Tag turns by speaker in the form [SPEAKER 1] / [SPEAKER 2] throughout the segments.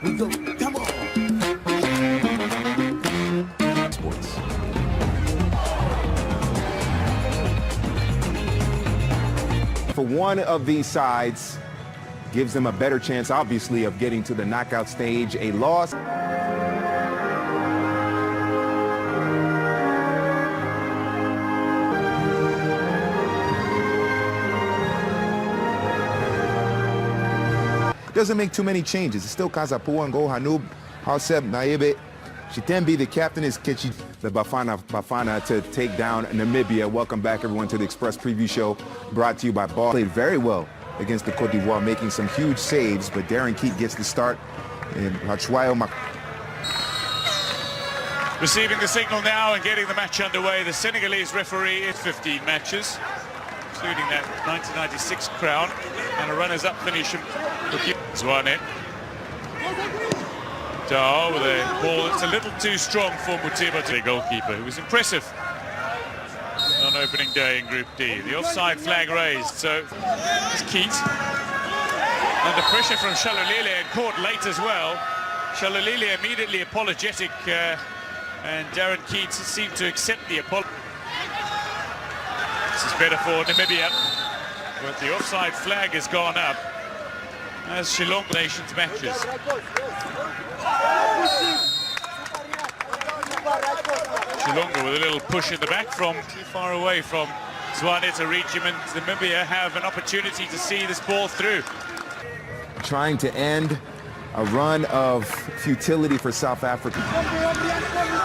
[SPEAKER 1] We go, come on. Sports. For one of these sides, gives them a better chance, obviously, of getting to the knockout stage. A loss. Doesn't make too many changes. It's still Kazapua and Go Hanub, Hauseb, Naebe, Shitembi, the captain is Kechi, the Bafana to take down Namibia. Welcome back, everyone, to the Express Preview Show brought to you by Ball. Played very well against the Cote d'Ivoire, making some huge saves, but Darren Keat gets the start. And
[SPEAKER 2] Receiving the signal now and getting the match underway. The Senegalese referee is 15 matches, including that 1996 crown, and a runners-up finish. Zwane. Dao with a ball that's a little too strong for Mutiba, the goalkeeper, who was impressive on opening day in Group D. The offside flag raised, so it's Keat. Under pressure from Shalolile and caught late as well. Shalolile immediately apologetic, and Darren Keat seemed to accept the apology. This is better for Namibia, but the offside flag has gone up as Shillong Nations matches. Shillonga with a little push in the back from too far away from Zwane to reach him, and Namibia have an opportunity to see this ball through.
[SPEAKER 1] Trying to end a run of futility for South Africa.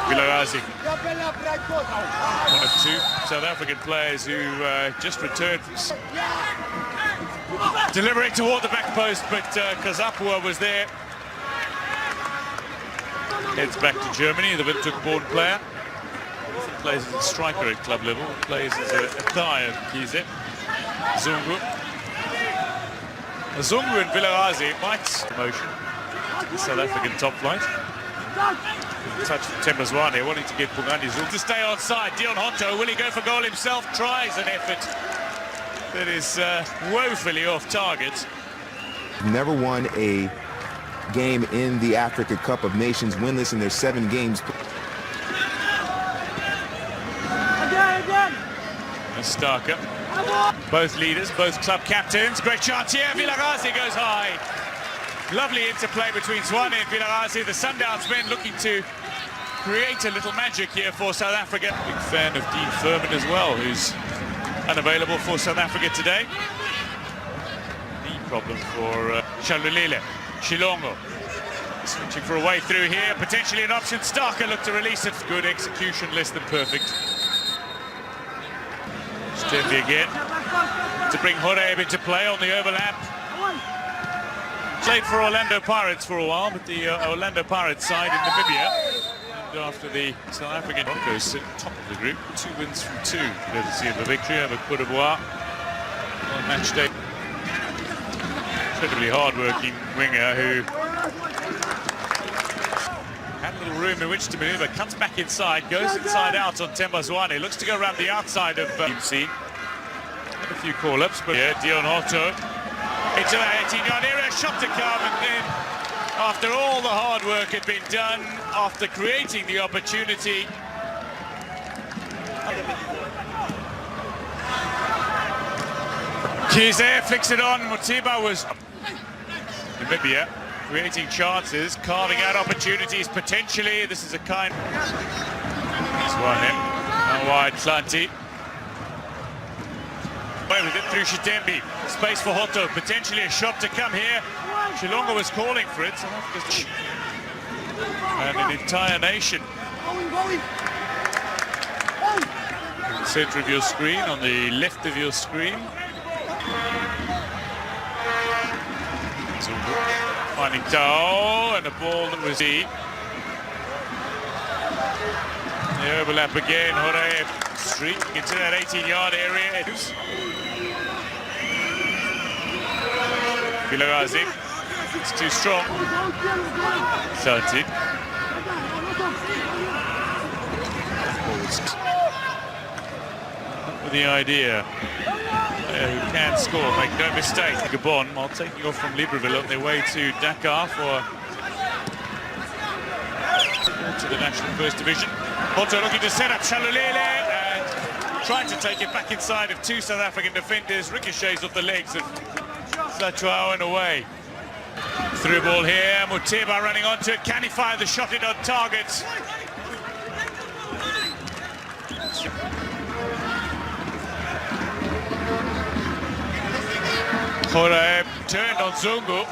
[SPEAKER 2] Vilarazi, one of two South African players who just returned from delivering toward the back post, but Kazapua was there. Heads back to Germany, the Windhoek-born player. He plays as a striker at club level, plays as a thigh at Kize. Zungu. Zungu and Vilarazi might promotion. The South African top flight. Touch from Tembazwane, wanting to get Pungani Zungu to stay on side. Dion Honto, will he go for goal himself? Tries an effort that is woefully off target.
[SPEAKER 1] Never won a game in the Africa Cup of Nations, winless in their 7 games.
[SPEAKER 2] Starker. Both leaders, both club captains. Great chance here. Vilarazi goes high. Lovely interplay between Zwane and Vilarazi. The Sundowns men looking to create a little magic here for South Africa. Big fan of Dean Furman as well, who's unavailable for South Africa today. Knee problem for Shalolile. Shillongo switching for a way through here. Potentially an option. Starker looked to release it. Good execution, less than perfect. Stendi again to bring Horeb into play on the overlap. Played for Orlando Pirates for a while, but the Orlando Pirates side in Namibia. And after the South African Broncos sit top of the group, 2 wins from 2, courtesy of a victory over Cote d'Ivoire on match day. Incredibly hard-working winger who had a little room in which to maneuver, cuts back inside, goes inside out on Tembazwane, looks to go around the outside of scene. Had a few call-ups, but yeah, Dion Horto into that 18-yard area, shot to come, and then after all the hard work had been done, after creating the opportunity, Kize flicks it on. Mutiba was Namibia creating chances, carving out opportunities potentially. This is a kind. That's one in. Now wide, Tlanti. Away with it through Shitembi. Space for Hoto. Potentially a shot to come here. Shillonga was calling for it. And an entire nation. In the centre of your screen, on the left of your screen. Finding Tao and a ball that was deep. The overlap again, Horeb streaking into that 18-yard area. Vilarazi, it's too strong. 30. With the idea. Who can score, make no mistake. Gabon, while taking off from Libreville on their way to Dakar for to the National First Division. Porto looking to set up Shalulele and trying to take it back inside of two South African defenders. Ricochets off the legs of Zatuao and away. Through ball here, Mutiba running onto it. Can he fire the shot in on target? Horaeb turned on Zungu.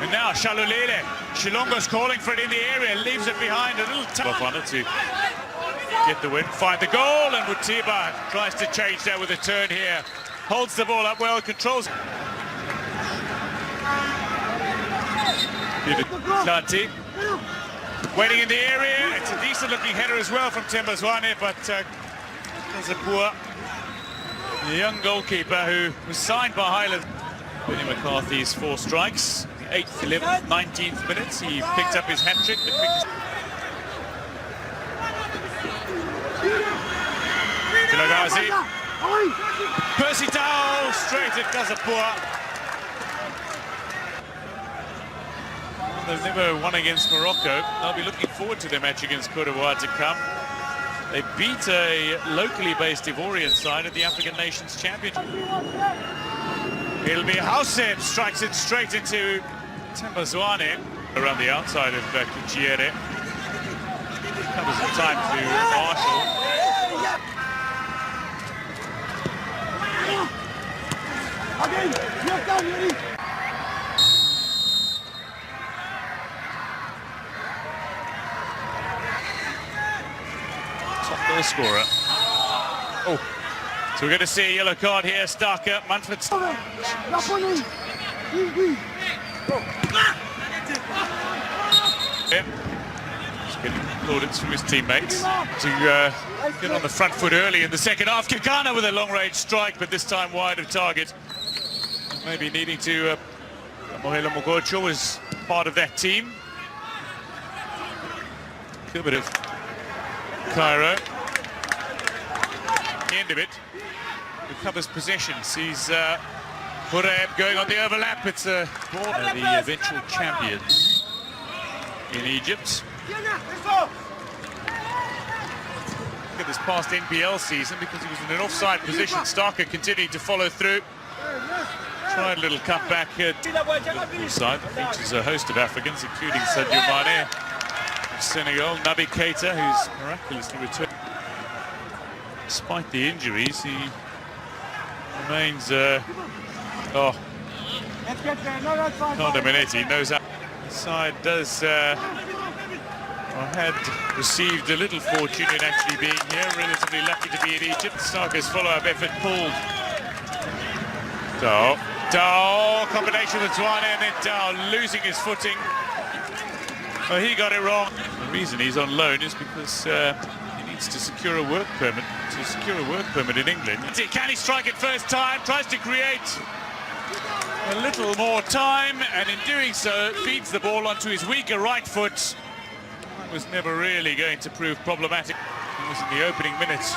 [SPEAKER 2] And now Shalulele. Shilongo's calling for it in the area, leaves it behind a little tough on it to get the win, find the goal, and Mutiba tries to change that with a turn here. Holds the ball up well, controls. Lanti waiting in the area. It's a decent looking header as well from Tembazwane, but Kazapua, the young goalkeeper who was signed by Highland. Benny McCarthy's 4 strikes, 8th, 11th, 19th minutes. He picked up his hat-trick. Vilagazi. Percy Tao straight at Kazapua. They've never won against Morocco. They'll be looking forward to their match against Cote d'Ivoire to come. They beat a locally based Ivorian side at the African Nations Championship. It'll be Houseb, strikes it straight into Tembazwane around the outside of Kuchiere. Covers the time to Marshall. Top goal scorer. Oh, so we're going to see a yellow card here. Starker, Manfred. He's getting plaudits from his teammates to get on the front foot early in the second half. Kikana with a long-range strike, but this time wide of target. Maybe needing to. Mohela Mogocho was part of that team. A bit of Cairo. The end of it. Recovers possession. Sees Horaeb going on the overlap. It's a ball. The eventual champions in Egypt. Look at this past NPL season because he was in an offside position. Starker continuing to follow through. Tried a little cutback at the side that features a host of Africans, including Sadio Mane of Senegal, Naby Keita, who's miraculously returned. Despite the injuries, he remains Condamine knows how. The side does had received a little fortune in actually being here, relatively lucky to be in Egypt. Starker's follow-up effort pulled. Dao, combination with Zwane, and then Dao losing his footing. Well, he got it wrong. The reason he's on loan is because he needs to secure a work permit. To secure a work permit in England. Can he strike it first time? Tries to create a little more time, and in doing so, feeds the ball onto his weaker right foot. Was never really going to prove problematic. It was in the opening minutes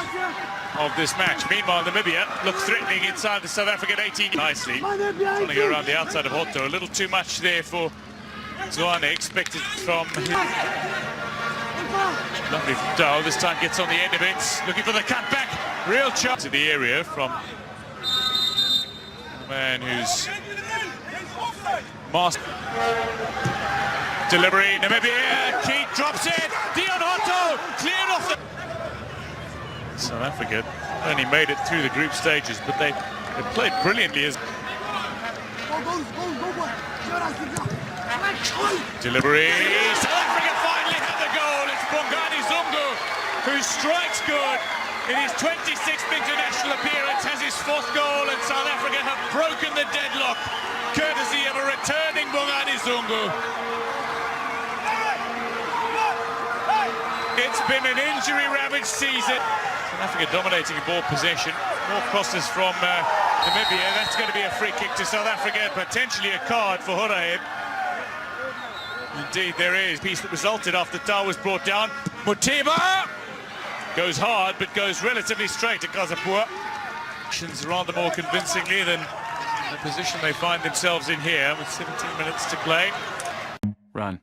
[SPEAKER 2] of this match. Meanwhile, Namibia look threatening inside the South African 18 nicely. Trying to go around the outside of Otto. A little too much there for Zwane, expected from him. Lovely from Dao, this time gets on the end of it. Looking for the cutback. Real chance to the area from a man who's master. Delivery, Namibia, Keat drops it, Dion Otto, cleared off the... South Africa only made it through the group stages, but they played brilliantly as... Delivery, South Africa finally had the goal. It's Bongani Zungu who strikes good in his 26th international appearance, has his 4th goal, and South Africa have broken the deadlock, courtesy of a returning Bongani Zungu. It's been an injury-ravaged season. South Africa dominating ball possession. More crosses from Namibia. That's going to be a free kick to South Africa, potentially a card for Horaeb. Indeed, there is. Piece that resulted after Tao was brought down. Mutiba goes hard, but goes relatively straight to Kazapua. Rather more convincingly than the position they find themselves in here with 17 minutes to play.
[SPEAKER 3] Run.